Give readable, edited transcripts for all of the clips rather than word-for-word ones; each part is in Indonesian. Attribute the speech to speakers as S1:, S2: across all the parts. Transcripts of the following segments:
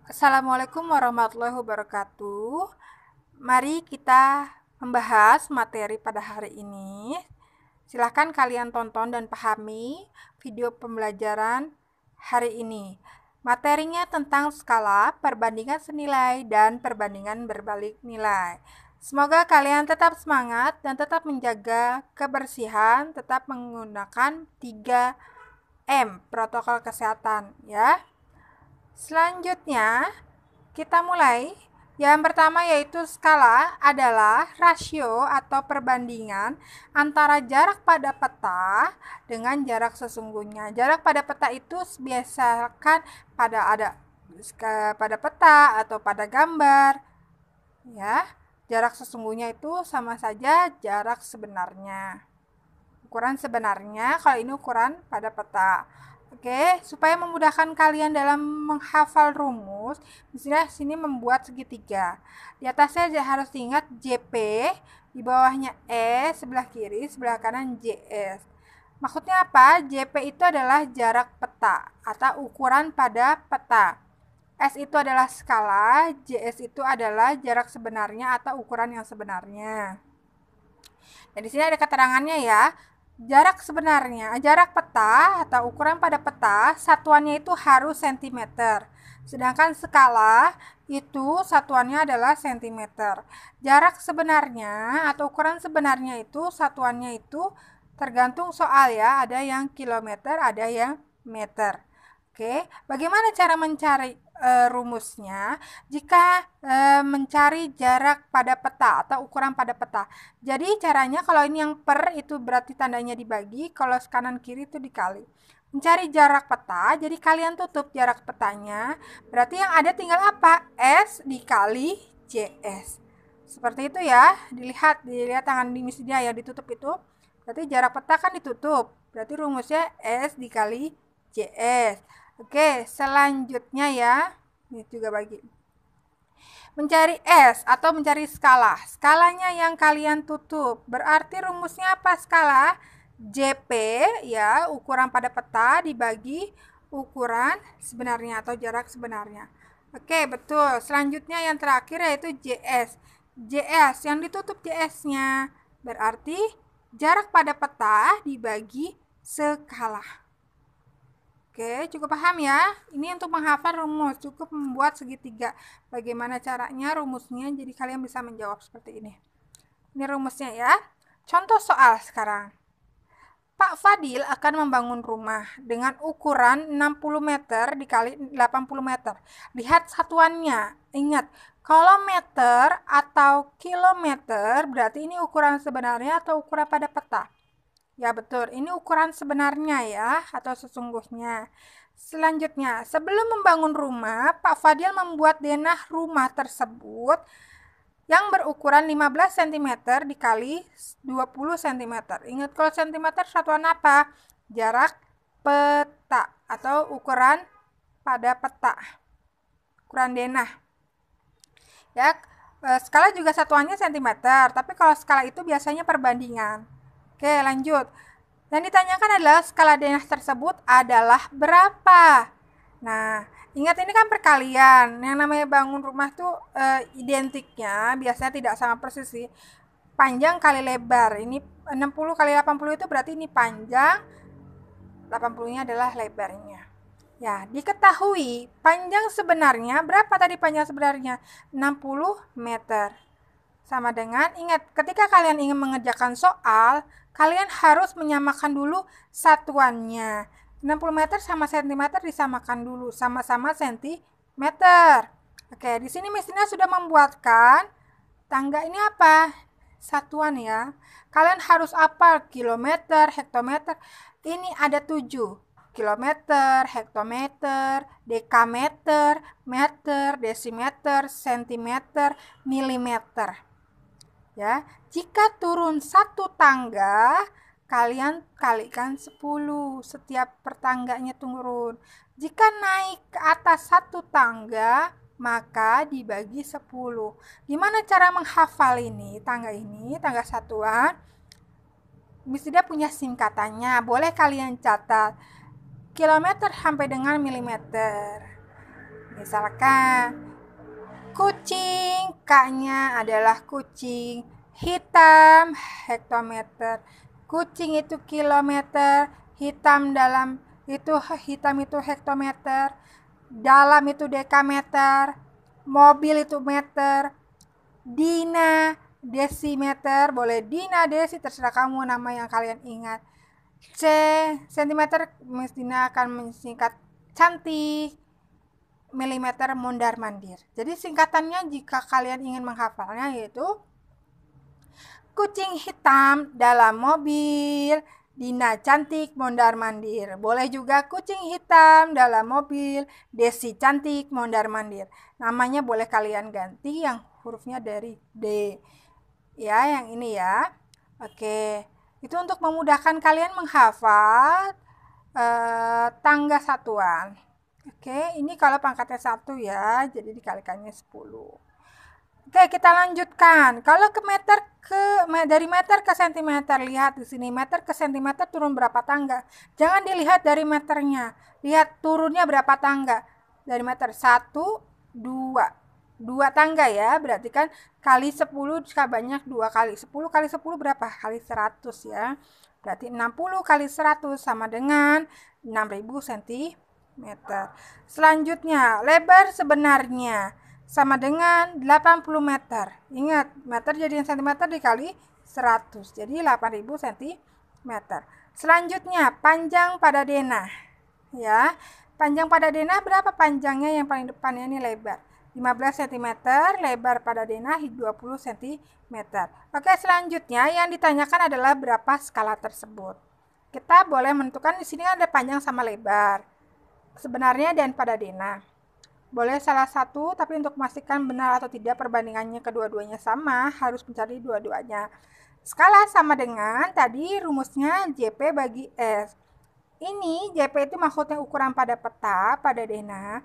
S1: Assalamualaikum warahmatullahi wabarakatuh. Mari kita membahas materi pada hari ini. Silahkan kalian tonton dan pahami video pembelajaran hari ini. Materinya tentang skala, perbandingan senilai, dan perbandingan berbalik nilai. Semoga kalian tetap semangat dan tetap menjaga kebersihan, tetap menggunakan 3M protokol kesehatan ya. Selanjutnya, kita mulai. Yang pertama yaitu skala adalah rasio atau perbandingan antara jarak pada peta dengan jarak sesungguhnya. Jarak pada peta itu biasakan pada peta atau pada gambar. Ya, jarak sesungguhnya itu sama saja jarak sebenarnya. Ukuran sebenarnya, kalau ini ukuran pada peta. Oke, supaya memudahkan kalian dalam menghafal rumus, misalnya sini membuat segitiga. Di atasnya harus diingat JP, di bawahnya E, sebelah kiri, sebelah kanan JS. Maksudnya apa? JP itu adalah jarak peta atau ukuran pada peta. S itu adalah skala, JS itu adalah jarak sebenarnya atau ukuran yang sebenarnya. Dan di sini ada keterangannya ya. Jarak sebenarnya, jarak peta atau ukuran pada peta, satuannya itu harus cm. Sedangkan skala itu satuannya adalah cm. Jarak sebenarnya atau ukuran sebenarnya itu satuannya itu tergantung soal ya. Ada yang kilometer, ada yang meter. Oke, bagaimana cara mencari rumusnya? Jika mencari jarak pada peta atau ukuran pada peta. Jadi caranya kalau ini yang per itu berarti tandanya dibagi, kalau kanan kiri itu dikali. Mencari jarak peta, jadi kalian tutup jarak petanya, berarti yang ada tinggal apa? S dikali JS. Seperti itu ya, dilihat tangan di dia yang ditutup itu, berarti jarak peta kan ditutup, berarti rumusnya S dikali JS. Oke, selanjutnya ya, ini juga bagi. Mencari S atau mencari skala. Skalanya yang kalian tutup. Berarti rumusnya apa skala? JP ya, ukuran pada peta dibagi ukuran sebenarnya atau jarak sebenarnya. Oke, betul. Selanjutnya yang terakhir yaitu JS. JS yang ditutup JS-nya. Berarti jarak pada peta dibagi skala. Oke, cukup paham ya? Ini untuk menghafal rumus, cukup membuat segitiga. Bagaimana caranya rumusnya, jadi kalian bisa menjawab seperti ini. Ini rumusnya ya. Contoh soal sekarang. Pak Fadil akan membangun rumah dengan ukuran 60 meter dikali 80 meter. Lihat satuannya. Ingat, kalau meter atau kilometer berarti ini ukuran sebenarnya atau ukuran pada peta. Ya betul, ini ukuran sebenarnya ya, atau sesungguhnya. Selanjutnya, sebelum membangun rumah, Pak Fadil membuat denah rumah tersebut yang berukuran 15 cm dikali 20 cm. Ingat kalau cm satuan apa? Jarak peta atau ukuran pada peta. Ukuran denah. Ya, skala juga satuannya cm, tapi kalau skala itu biasanya perbandingan. Oke, lanjut. Yang ditanyakan adalah skala denah tersebut adalah berapa? Nah, ingat ini kan perkalian. Yang namanya bangun rumah tuh identiknya biasanya tidak sama persis sih. Panjang kali lebar. Ini 60 kali 80 itu berarti ini panjang, 80-nya adalah lebarnya. Ya, diketahui panjang sebenarnya berapa tadi panjang sebenarnya? 60 meter. Sama dengan, ingat, ketika kalian ingin mengerjakan soal, kalian harus menyamakan dulu satuannya. 60 meter sama cm disamakan dulu, sama-sama sentimeter. Oke, di sini mesinnya sudah membuatkan tangga ini apa? Satuan ya. Kalian harus hafal kilometer, hektometer. Ini ada 7. Kilometer, hektometer, dekameter, meter, desimeter, sentimeter, milimeter. Ya, jika turun satu tangga, kalian kalikan 10 setiap pertangganya turun. Jika naik ke atas satu tangga, maka dibagi 10. Gimana cara menghafal ini? Tangga satuan. Mesti dia punya singkatannya. Boleh kalian catat. Kilometer sampai dengan milimeter. Misalkan kucing, K-nya adalah kucing, hitam hektometer, kucing itu kilometer, hitam itu hektometer, dalam itu dekameter, mobil itu meter, dina desimeter, boleh dina desi terserah kamu nama yang kalian ingat. C sentimeter, Miss Dina akan mensingkat cantik, milimeter mondar mandir. Jadi singkatannya jika kalian ingin menghafalnya yaitu kucing hitam dalam mobil, Dina cantik mondar mandir. Boleh juga kucing hitam dalam mobil, Desi cantik mondar mandir. Namanya boleh kalian ganti yang hurufnya dari D. Ya, yang ini ya. Oke, itu untuk memudahkan kalian menghafal tangga satuan. Oke, ini kalau pangkatnya 1 ya, jadi dikalikannya 10. Oke, kita lanjutkan. Kalau dari meter ke sentimeter, lihat di sini meter ke sentimeter turun berapa tangga. Jangan dilihat dari meternya, lihat turunnya berapa tangga. Dari meter 1, 2. 2 tangga ya, berarti kan kali 10 jika banyak 2 kali. 10 kali 10 berapa? Kali 100 ya. Berarti 60 kali 100 sama dengan 6000 cm. Selanjutnya, lebar sebenarnya sama dengan 80 meter. Ingat, meter jadikan cm dikali 100. Jadi 8000 cm. Selanjutnya, panjang pada denah. Ya, panjang pada denah berapa panjangnya yang paling depannya ini lebar? 15 cm, lebar pada denah 20 cm. Oke, selanjutnya yang ditanyakan adalah berapa skala tersebut. Kita boleh menentukan di sini ada panjang sama lebar sebenarnya dan pada denah. Boleh salah satu, tapi untuk memastikan benar atau tidak perbandingannya kedua-duanya sama, harus mencari dua-duanya. Skala sama dengan tadi rumusnya JP bagi S. Ini JP itu maksudnya ukuran pada peta, pada denah,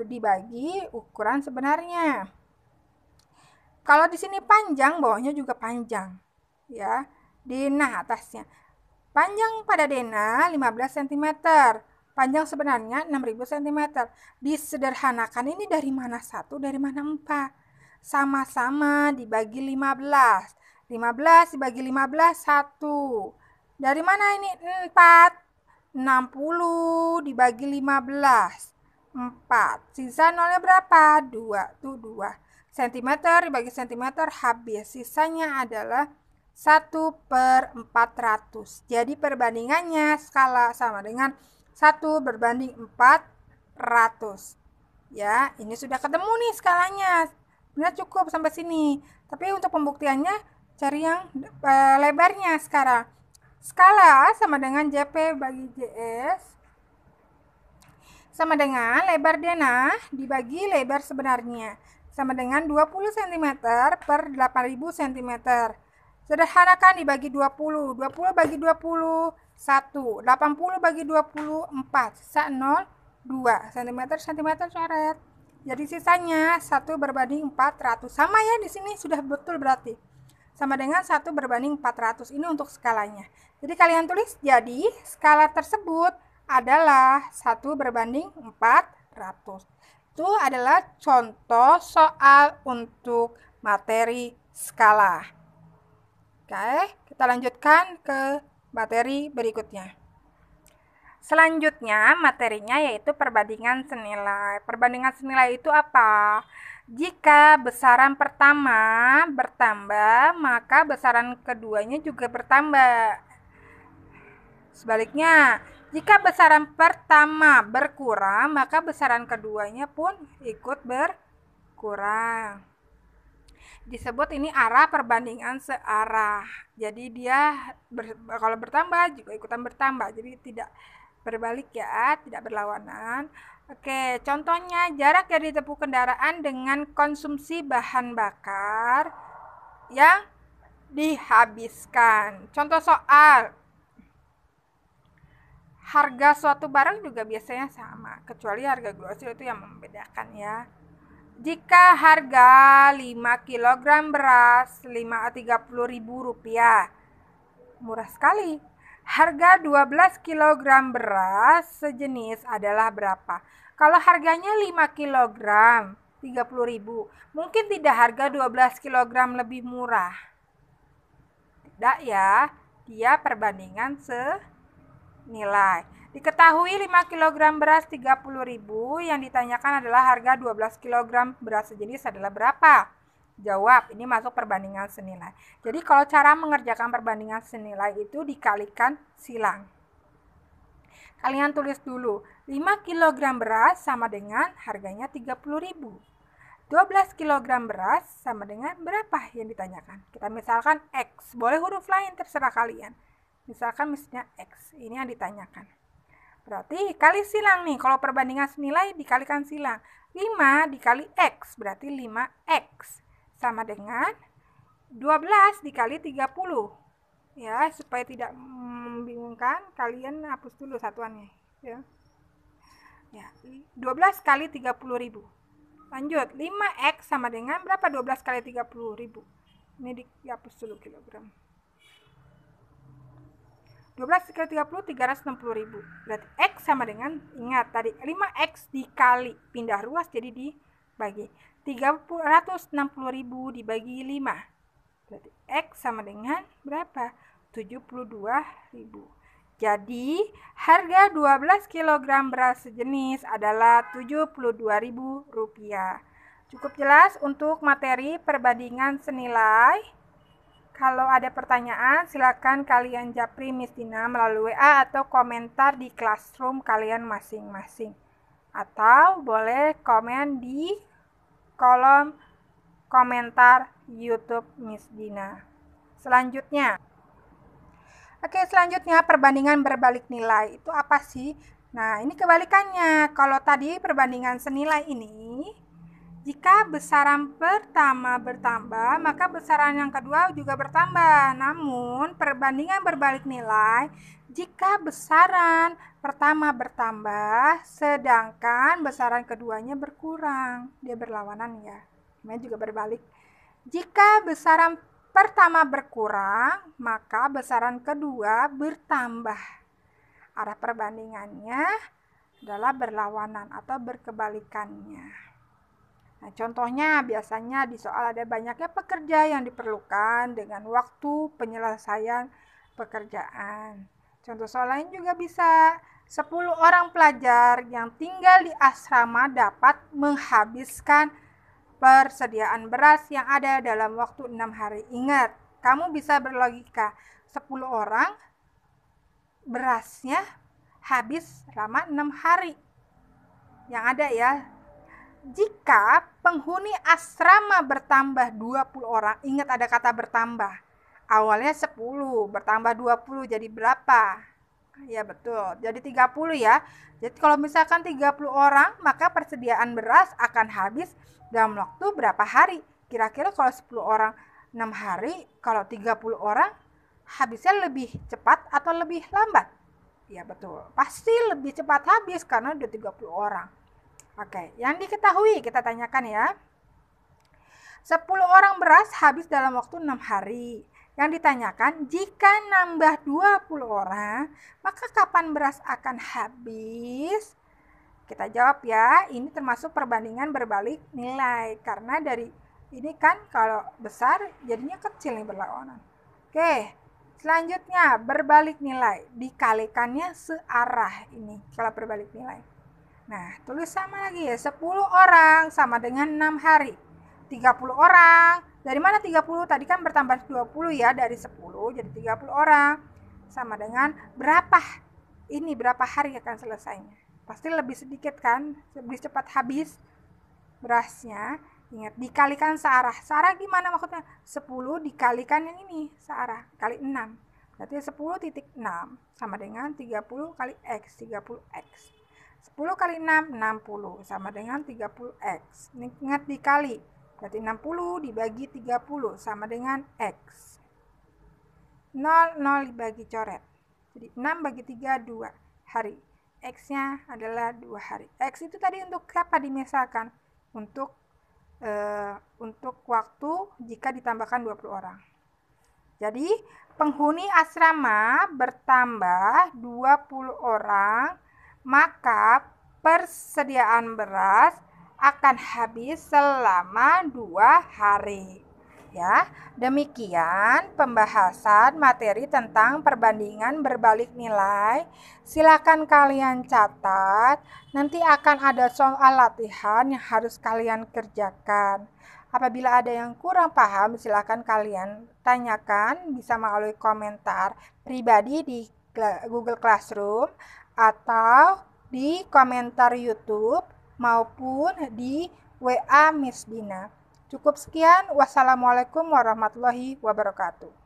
S1: dibagi ukuran sebenarnya. Kalau di sini panjang, bawahnya juga panjang. Ya, denah atasnya. Panjang pada denah 15 cm. Panjang sebenarnya 6000 cm. Disederhanakan ini dari mana 1, dari mana 4. Sama-sama dibagi 15. 15 dibagi 15, 1. Dari mana ini? 4. 60 dibagi 15. 4. Sisa nolnya berapa? 2. Tuh 2. Centimeter dibagi centimeter habis. Sisanya adalah 1/400. Jadi perbandingannya skala sama dengan 1 berbanding 400. Ya, ini sudah ketemu nih skalanya. Benar cukup sampai sini. Tapi untuk pembuktiannya cari yang lebarnya sekarang. Skala sama dengan JP bagi JS sama dengan lebar denah dibagi lebar sebenarnya. Sama dengan 20 cm per 8000 cm. Sederhanakan dibagi 20. 20 bagi 20, 1. 80 bagi 20, 4. Sisa 0, 2. Cm coret. Jadi sisanya 1 berbanding 400. Sama ya, di sini sudah betul berarti. Sama dengan 1 berbanding 400. Ini untuk skalanya. Jadi kalian tulis, jadi skala tersebut adalah 1 berbanding 400. Itu adalah contoh soal untuk materi skala. Oke, kita lanjutkan ke materi berikutnya. Selanjutnya materinya yaitu perbandingan senilai. Perbandingan senilai itu apa? Jika besaran pertama bertambah, maka besaran keduanya juga bertambah. Sebaliknya, jika besaran pertama berkurang, maka besaran keduanya pun ikut berkurang. Disebut ini arah perbandingan searah. Jadi dia kalau bertambah juga ikutan bertambah. Jadi tidak berbalik ya, tidak berlawanan. Oke, contohnya jarak yang ditempuh kendaraan dengan konsumsi bahan bakar yang dihabiskan. Contoh soal. Harga suatu barang juga biasanya sama, kecuali harga grosir itu yang membedakan ya. Jika harga 5 kg beras 30.000 rupiah, murah sekali. Harga 12 kg beras sejenis adalah berapa? Kalau harganya 5 kg, 30.000. Mungkin tidak harga 12 kg lebih murah. Tidak ya, dia perbandingan senilai. Diketahui 5 kg beras 30.000, yang ditanyakan adalah harga 12 kg beras sejenis adalah berapa? Jawab, ini masuk perbandingan senilai. Jadi kalau cara mengerjakan perbandingan senilai itu dikalikan silang. Kalian tulis dulu, 5 kg beras sama dengan harganya 30.000. 12 kg beras sama dengan berapa yang ditanyakan? Kita misalkan X, boleh huruf lain terserah kalian. Misalkan misalnya X, ini yang ditanyakan. Berarti kali silang nih, kalau perbandingan senilai dikalikan silang. 5 dikali X, berarti 5X. Sama dengan 12 dikali 30. Ya, supaya tidak membingungkan, kalian hapus dulu satuannya. Ya, 12 kali 30.000. Lanjut, 5X sama dengan berapa 12 kali 30.000? Ini dihapus dulu kilogram. 12 kali 30, 360.000. Berarti X sama dengan, ingat tadi 5X dikali, pindah ruas jadi dibagi. 360.000 dibagi 5. Berarti X sama dengan berapa? 72.000. Jadi, harga 12 kg beras sejenis adalah Rp72.000. Cukup jelas untuk materi perbandingan senilai. Kalau ada pertanyaan, silakan kalian japri Miss Dina melalui WA atau komentar di classroom kalian masing-masing. Atau boleh komen di kolom komentar YouTube Miss Dina. Selanjutnya, perbandingan berbalik nilai. Itu apa sih? Nah, ini kebalikannya. Kalau tadi perbandingan senilai ini, jika besaran pertama bertambah, maka besaran yang kedua juga bertambah. Namun, perbandingan berbalik nilai, jika besaran pertama bertambah, sedangkan besaran keduanya berkurang. Dia berlawanan ya. Namanya juga berbalik. Jika besaran pertama berkurang, maka besaran kedua bertambah. Arah perbandingannya adalah berlawanan atau berkebalikannya. Nah, contohnya biasanya di soal ada banyaknya pekerja yang diperlukan dengan waktu penyelesaian pekerjaan. Contoh soal lain juga bisa 10 orang pelajar yang tinggal di asrama dapat menghabiskan persediaan beras yang ada dalam waktu 6 hari. Ingat, kamu bisa berlogika, 10 orang berasnya habis selama 6 hari. Yang ada ya, jika penghuni asrama bertambah 20 orang, ingat ada kata bertambah. Awalnya 10, bertambah 20 jadi berapa? Ya betul, jadi 30 ya. Jadi kalau misalkan 30 orang, maka persediaan beras akan habis dalam waktu berapa hari? Kira-kira kalau 10 orang 6 hari, kalau 30 orang habisnya lebih cepat atau lebih lambat? Ya betul, pasti lebih cepat habis karena ada 30 orang. Oke, yang diketahui kita tanyakan ya. 10 orang beras habis dalam waktu 6 hari. Yang ditanyakan, jika nambah 20 orang, maka kapan beras akan habis? Kita jawab ya, ini termasuk perbandingan berbalik nilai. Karena dari ini kan kalau besar jadinya kecil nih berlawanan. Oke, selanjutnya berbalik nilai. Dikalikannya searah ini kalau berbalik nilai. Nah, tulis sama lagi ya, 10 orang sama dengan 6 hari. 30 orang, dari mana 30? Tadi kan bertambah 20 ya, dari 10 jadi 30 orang. Sama dengan berapa? Ini berapa hari akan selesainya? Pasti lebih sedikit kan, lebih cepat habis berasnya. Ingat, dikalikan searah. Searah gimana maksudnya? 10 dikalikan yang ini, searah, kali 6. Berarti 10,6 sama dengan 30 kali X, 30X. 10 kali 6, 60, sama dengan 30X. Ingat dikali, berarti 60 dibagi 30, sama dengan X. 0 dibagi coret. Jadi 6 bagi 3, 2 hari. X-nya adalah 2 hari. X itu tadi untuk apa dimisalkan? Untuk waktu jika ditambahkan 20 orang. Jadi, penghuni asrama bertambah 20 orang, maka persediaan beras akan habis selama 2 hari. Ya, demikian pembahasan materi tentang perbandingan berbalik nilai. Silakan kalian catat. Nanti akan ada soal latihan yang harus kalian kerjakan. Apabila ada yang kurang paham, silakan kalian tanyakan, bisa melalui komentar pribadi di Google Classroom atau di komentar YouTube maupun di WA Miss Dina. Cukup sekian. Wassalamualaikum warahmatullahi wabarakatuh.